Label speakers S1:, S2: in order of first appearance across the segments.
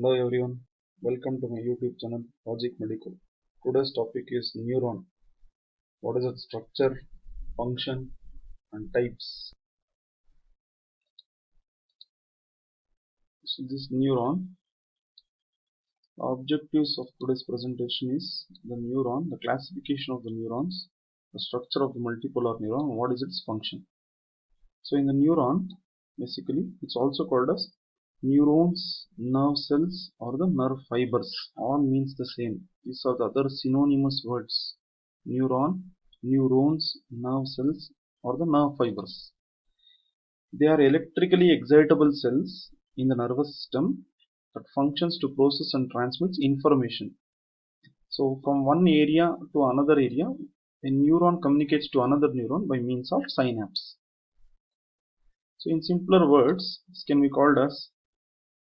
S1: Hello everyone, welcome to my YouTube channel Logic Medical. Today's topic is neuron. What is its structure, function and types? So this neuron, the objectives of today's presentation is the neuron, the classification of the neurons, the structure of the multipolar neuron, and what is its function. So in the neuron, basically it's also called as neurons, nerve cells or the nerve fibers. All means the same. These are the other synonymous words. Neuron, neurons, nerve cells or the nerve fibers. They are electrically excitable cells in the nervous system that functions to process and transmits information. So from one area to another area, a neuron communicates to another neuron by means of synapse. So in simpler words, this can be called as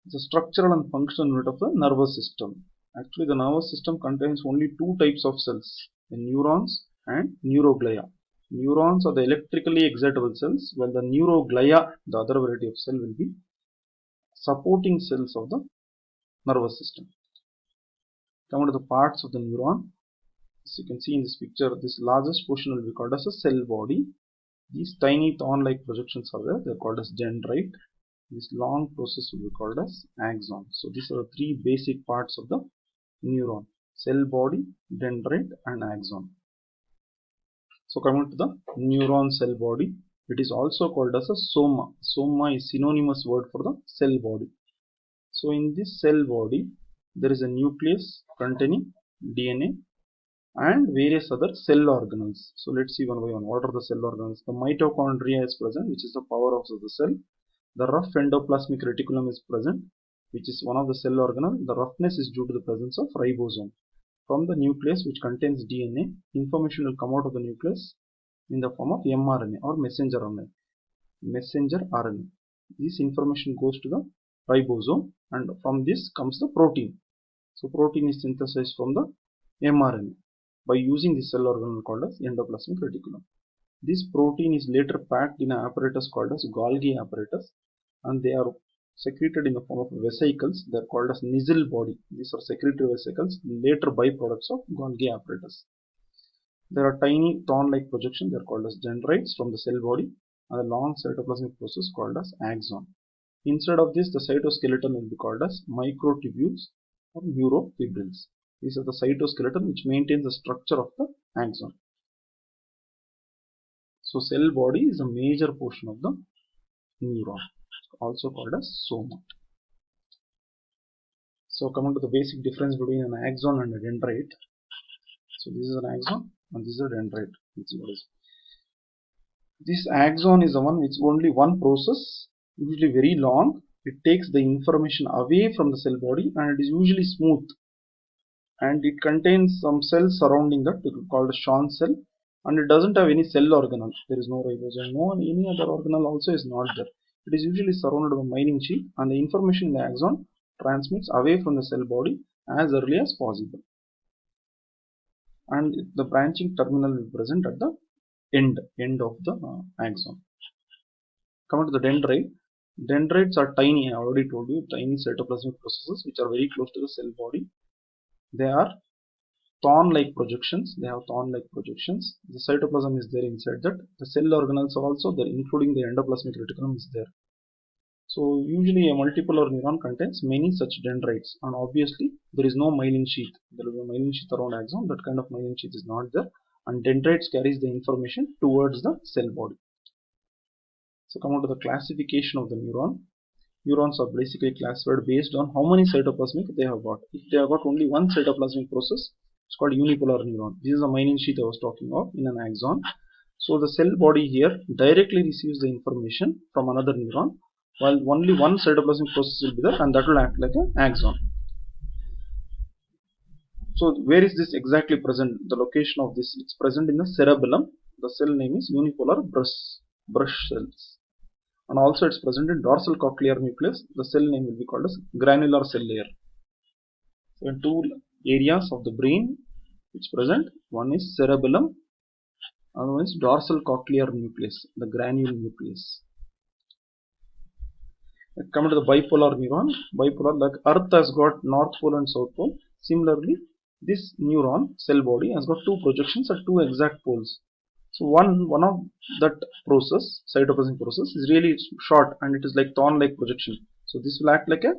S1: the structural and functional unit of the nervous system. Actually, the nervous system contains only two types of cells, the neurons and neuroglia. Neurons are the electrically excitable cells, while the neuroglia, the other variety of cell, will be supporting cells of the nervous system. Coming to the parts of the neuron, as you can see in this picture, this largest portion will be called as a cell body. These tiny thorn-like projections are there, they are called as dendrite. This long process will be called as axon. So these are the three basic parts of the neuron: cell body, dendrite and axon. So coming to the neuron cell body, it is also called as a soma. Soma is synonymous word for the cell body. So in this cell body, there is a nucleus containing DNA and various other cell organelles. So let's see one by one. What are the cell organelles? The mitochondria is present, which is the powerhouse of the cell. The rough endoplasmic reticulum is present, which is one of the cell organelle. The roughness is due to the presence of ribosome. From the nucleus, which contains DNA, information will come out of the nucleus in the form of mRNA or messenger RNA. Messenger RNA. This information goes to the ribosome, and from this comes the protein. So protein is synthesized from the mRNA by using the cell organelle called as endoplasmic reticulum. This protein is later packed in an apparatus called as Golgi apparatus, and they are secreted in the form of vesicles. They are called as Nissl body. These are secretory vesicles, later byproducts of Golgi apparatus. There are tiny thorn-like projections. They are called as dendrites from the cell body, and a long cytoplasmic process called as axon. Instead of this, the cytoskeleton will be called as microtubules or neurofibrils. These are the cytoskeleton which maintains the structure of the axon. So cell body is a major portion of the neuron, also called as soma. So coming to the basic difference between an axon and a dendrite. So this is an axon and this is a dendrite. Let's see what is. This axon is the one which only one process, usually very long. It takes the information away from the cell body and it is usually smooth. And it contains some cells surrounding that, called a Schwann cell, and it doesn't have any cell organelle. There is no ribosome, no any other organelle also is not there. It is usually surrounded by a myelin sheath, and the information in the axon transmits away from the cell body as early as possible. And the branching terminal will be present at the end of the axon. Coming to the dendrite. Dendrites are tiny, I already told you, tiny cytoplasmic processes which are very close to the cell body. They are thorn-like projections. They have thorn-like projections. The cytoplasm is there inside that. The cell organelles are also there, including the endoplasmic reticulum is there. So usually a multipolar neuron contains many such dendrites, and obviously there is no myelin sheath. There will be a myelin sheath around axon. That kind of myelin sheath is not there, and dendrites carries the information towards the cell body. So come on to the classification of the neuron. Neurons are basically classified based on how many cytoplasmic they have got. If they have got only one cytoplasmic process, it's called unipolar neuron. This is the myelin sheath I was talking of in an axon. So the cell body here directly receives the information from another neuron, while only one cytoplasmic process will be there, and that will act like an axon. So where is this exactly present? The location of this, it's present in the cerebellum. The cell name is unipolar brush cells. And also it's present in dorsal cochlear nucleus. The cell name will be called as granular cell layer. So in two areas of the brain it's present. One is cerebellum, another one is dorsal cochlear nucleus, the granule nucleus. Coming to the bipolar neuron, like Earth has got North Pole and South Pole. Similarly, this neuron cell body has got two projections at two exact poles. So one of that process, cytoplasmic process, is really short and it is like thorn-like projection. So this will act like a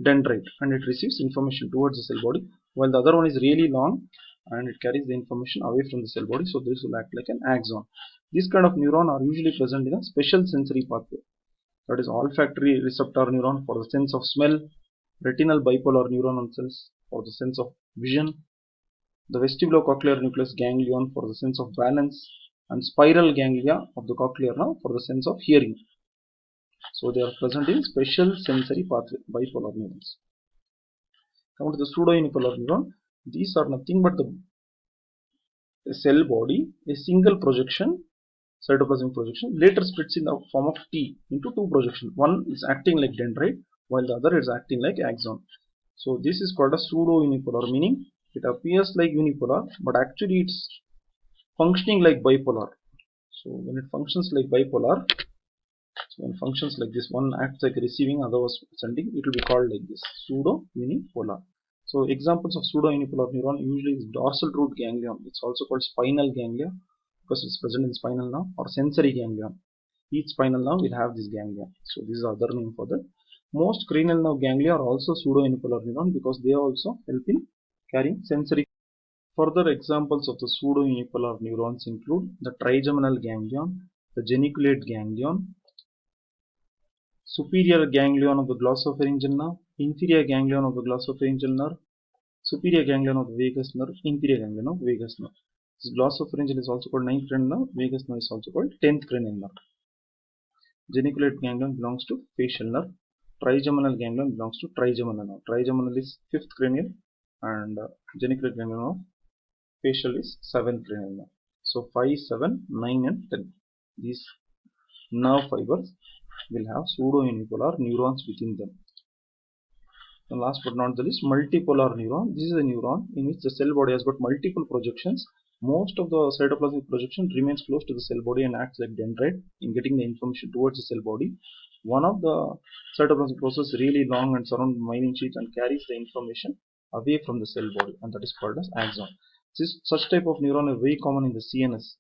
S1: dendrite and it receives information towards the cell body, while the other one is really long and it carries the information away from the cell body. So this will act like an axon. These kind of neuron are usually present in a special sensory pathway. That is olfactory receptor neuron for the sense of smell, retinal bipolar neuron cells for the sense of vision, the vestibulocochlear nucleus ganglion for the sense of balance, and spiral ganglia of the cochlear nerve for the sense of hearing. So they are present in special sensory pathway, bipolar neurons. Come to the pseudounipolar neuron. These are nothing but the cell body, a single projection, cytoplasmic projection, later splits in the form of T into two projections. One is acting like dendrite, while the other is acting like axon. So this is called a pseudounipolar, meaning it appears like unipolar, but actually it's functioning like bipolar. So when it functions like bipolar, when functions like this, one acts like receiving, other was sending, it will be called like this, pseudo-unipolar. So examples of pseudo-unipolar neuron usually is dorsal root ganglion. It's also called spinal ganglia because it's present in spinal nerve, or sensory ganglion. Each spinal nerve will have this ganglia. So this is the other name for that. Most cranial nerve ganglia are also pseudo-unipolar neuron because they also help in carrying sensory. Further examples of the pseudo-unipolar neurons include the trigeminal ganglion, the geniculate ganglion, superior ganglion of the glossopharyngeal nerve, inferior ganglion of the glossopharyngeal nerve, superior ganglion of the vagus nerve, inferior ganglion of vagus nerve. This glossopharyngeal is also called 9th cranial nerve, vagus nerve is also called 10th cranial nerve. Geniculate ganglion belongs to facial nerve, trigeminal ganglion belongs to trigeminal nerve. Trigeminal is 5th cranial and geniculate ganglion of facial is 7th cranial nerve. So 5, 7, 9 and 10. These nerve fibers will have pseudo-unipolar neurons within them. And last but not the least, multipolar neuron. This is a neuron in which the cell body has got multiple projections. Most of the cytoplasmic projection remains close to the cell body and acts like dendrite in getting the information towards the cell body. One of the cytoplasmic process is really long and surround myelin sheath and carries the information away from the cell body, and that is called as axon. Such type of neuron is very common in the CNS.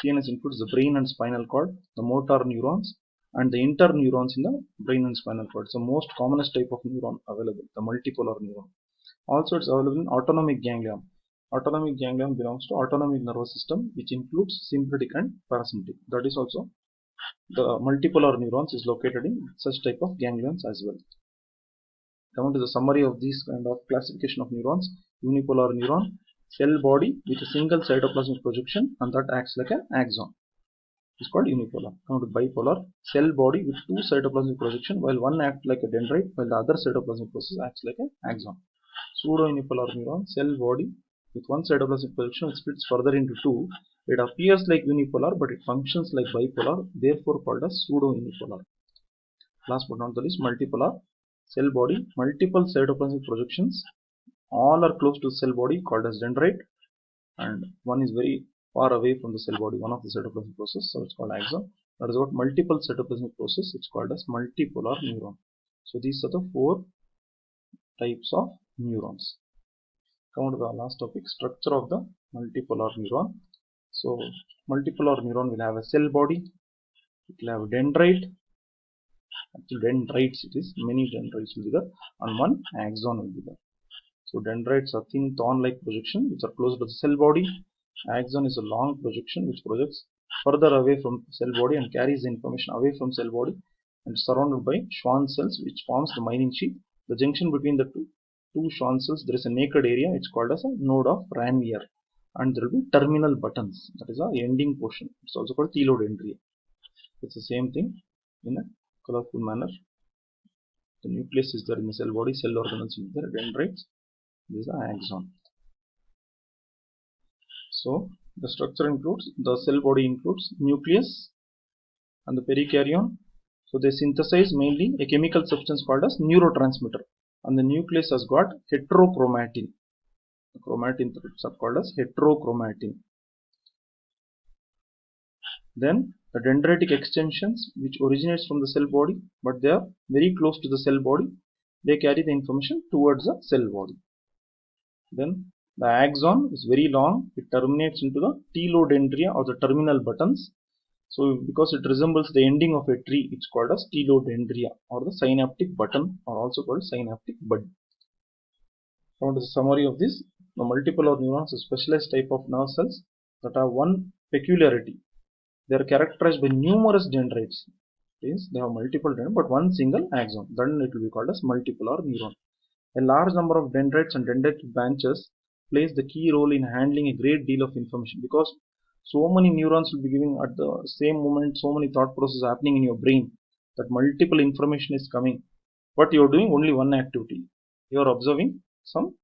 S1: CNS includes the brain and spinal cord, the motor neurons, and the interneurons in the brain and spinal cord. It's the most commonest type of neuron available, the multipolar neuron. Also, it's available in autonomic ganglion. Autonomic ganglion belongs to autonomic nervous system, which includes sympathetic and parasympathetic. That is also the multipolar neurons is located in such type of ganglions as well. Coming to the summary of these kind of classification of neurons: unipolar neuron, cell body with a single cytoplasmic projection and that acts like an axon. Is called unipolar. Now the bipolar, cell body with two cytoplasmic projection, while one acts like a dendrite while the other cytoplasmic process acts like an axon. Pseudo-unipolar neuron, cell body with one cytoplasmic projection, splits further into two. It appears like unipolar but it functions like bipolar, therefore called as pseudo-unipolar. Last but not the least, multipolar, cell body, multiple cytoplasmic projections, all are close to the cell body called as dendrite, and one is very far away from the cell body, one of the cytoplasmic process, so it's called axon. That is what multiple cytoplasmic process, it's called as multipolar neuron. So these are the four types of neurons. Come on to the last topic, structure of the multipolar neuron. So multipolar neuron will have a cell body, it will have a dendrite, actually dendrites it is, many dendrites will be there, and one axon will be there. So dendrites are thin thorn-like projection which are close to the cell body. Axon is a long projection which projects further away from cell body and carries the information away from cell body and is surrounded by Schwann cells which forms the myelin sheath. The junction between the two Schwann cells, there is a naked area, it's called as a node of Ranvier, and there will be terminal buttons, that is the ending portion. It's also called telodendria. It's the same thing in a colorful manner. The nucleus is there in the cell body, cell organelles is there, dendrites. This is the axon. So the structure includes, the cell body includes nucleus and the perikaryon. So they synthesize mainly a chemical substance called as neurotransmitter, and the nucleus has got heterochromatin. The chromatin threads are called as heterochromatin. Then The dendritic extensions which originates from the cell body, but they are very close to the cell body, they carry the information towards the cell body. Then the axon is very long, it terminates into the telodendria or the terminal buttons. So because it resembles the ending of a tree, it's called as telodendria or the synaptic button, or also called synaptic bud. Now the summary of this, the multipolar neurons are specialized type of nerve cells that have one peculiarity. They are characterized by numerous dendrites. Means they have multiple dendrites but one single axon. Then it will be called as multipolar neuron. A large number of dendrites and dendritic branches plays the key role in handling a great deal of information, because so many neurons will be giving at the same moment so many thought processes happening in your brain that multiple information is coming, but you are doing only one activity. You are observing some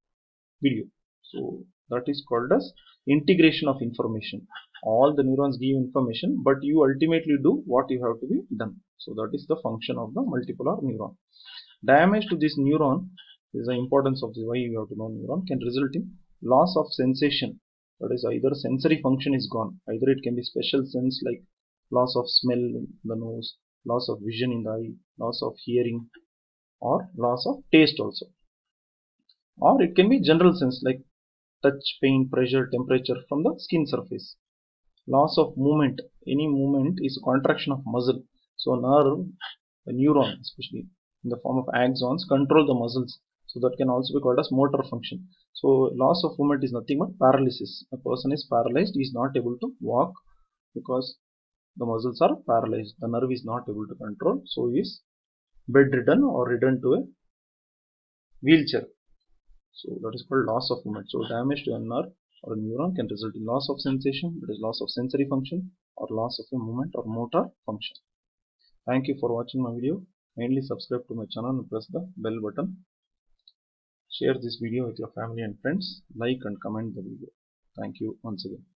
S1: video. So that is called as integration of information. All the neurons give information, but you ultimately do what you have to be done. So that is the function of the multipolar neuron. Damage to this neuron is the importance of the why you have to know neuron can result in loss of sensation. That is, either sensory function is gone, either it can be special sense like loss of smell in the nose, loss of vision in the eye, loss of hearing, or loss of taste also. Or it can be general sense like touch, pain, pressure, temperature from the skin surface. Loss of movement. Any movement is a contraction of muscle. So nerve, a neuron especially in the form of axons, control the muscles. So that can also be called as motor function. So loss of movement is nothing but paralysis. A person is paralyzed, he is not able to walk because the muscles are paralyzed. The nerve is not able to control. So he is bedridden or ridden to a wheelchair. So that is called loss of movement. So damage to a nerve or a neuron can result in loss of sensation, that is loss of sensory function, or loss of a movement or motor function. Thank you for watching my video. Kindly subscribe to my channel and press the bell button. Share this video with your family and friends. Like and comment the video. Thank you once again.